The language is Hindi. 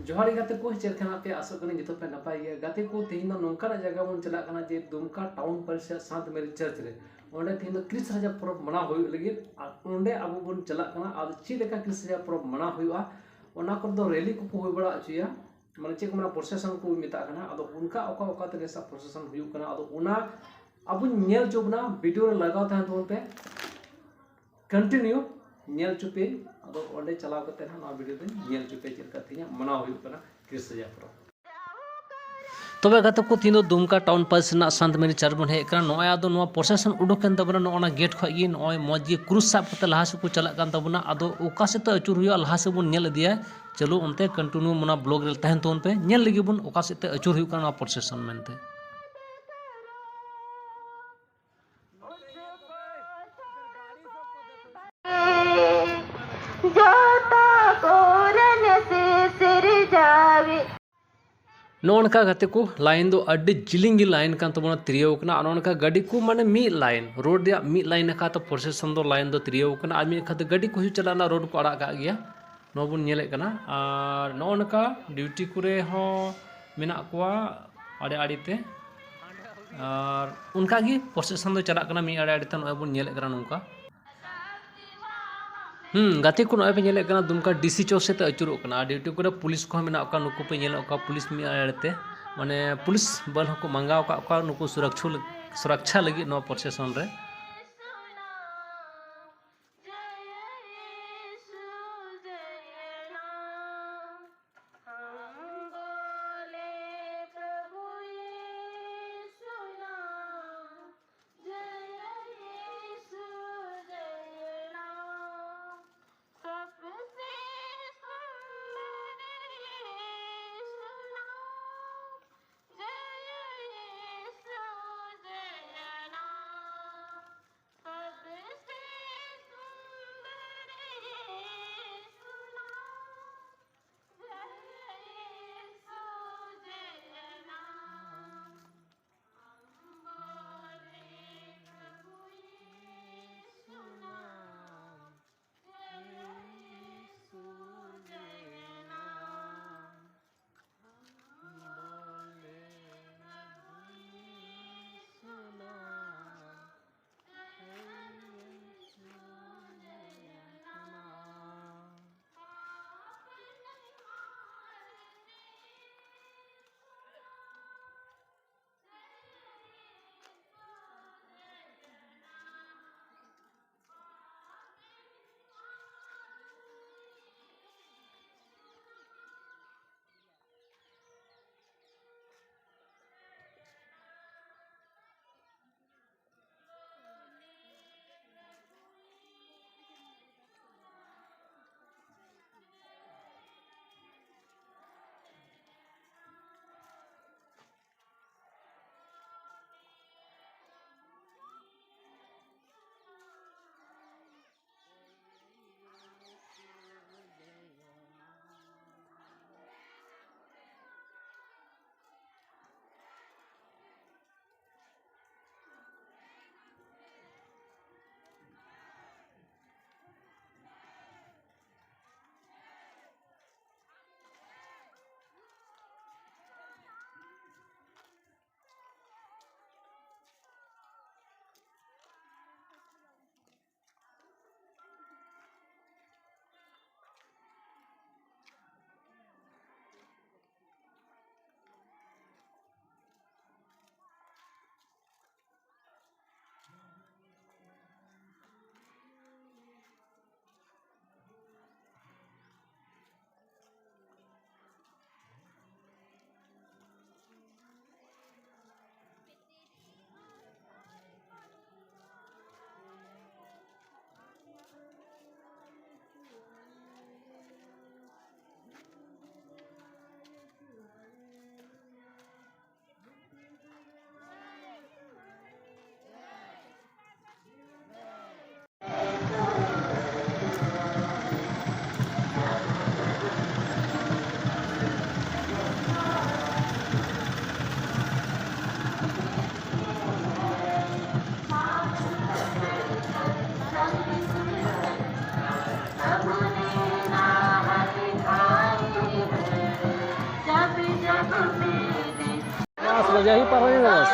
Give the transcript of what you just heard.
जोहार गाते को चेरखाना पे आसो कने जितो पे नपाय गया गाते को तेहिन नोंका जगह बन चला कना जे दुमका टाउन परिषद साथ मेरी चर्च रे ओंडे तेहिन क्रिस राजा परब मना होय लगी ओंडे आबो बन चला कना आ ची लेका क्रिस राजा परब मना होयआ ओना को दो रैली को होय बड़ा अचुया माने चेक मना प्रोसेसन को मिता कना आदो उनका ओका ओका तरे सा प्रोसेसन हुयु कना आदो ओना अब नेल चोबना वीडियो रे लगाव था तो पे कंटिन्यू नेल चुपे अब ओंडे चलाव कते ना वीडियो दे नेल चुपे चलका थिया मना हुयु कना क्रिस राजा परब तबे गाते को तीन दुमका टाउन पास ना संत मेरी चर्च बन हेक नय आदो नवा प्रोसेसन उडोकन तबना नोना गेट खगी नय मौज क्रूस साब कते लहा से को चला कान तबना आदो ओका से तो अचुर हुआ लहा से बन नेल दिया चलो उनते कंटिन्यू मना ब्लॉग रे तहन तो पे नेल लगी बन ओका से ते अचुर हुआ प्रोसेसन मेनते नोनका गाते को लाइन दो अड्डी जिलिंगी लाइन कान तबना त्रियो कना नोनका गाड़ी को माने मी लाइन रोड या मी लाइन का तो प्रोसेसन दो लाइन दो त्रियो कना आदमी खाते गाड़ी को चलाना रोड को अड़ा का गया नोबुन नेले कना और नोनका ड्यूटी कुरे हो मेना कोआ आड़े आड़ी ते और उनका गी प्रोसेसन दो चला कना मी आड़े आड़ी ते नोबुन नेले कना नोनका गाते को नय पे नेले कना दुमका डीसी चौक से अचुरो कना ड्यूटी को पुलिस को मेना का नुको पे नेले का पुलिस मी आड़ते माने पुलिस बल को मंगाव का नुको सुरक्षा लगी नो प्रोसेसन रे ᱡᱟᱭᱦᱳᱠ ᱯᱟᱨᱚᱢ ᱮᱱᱟ ᱵᱟᱥ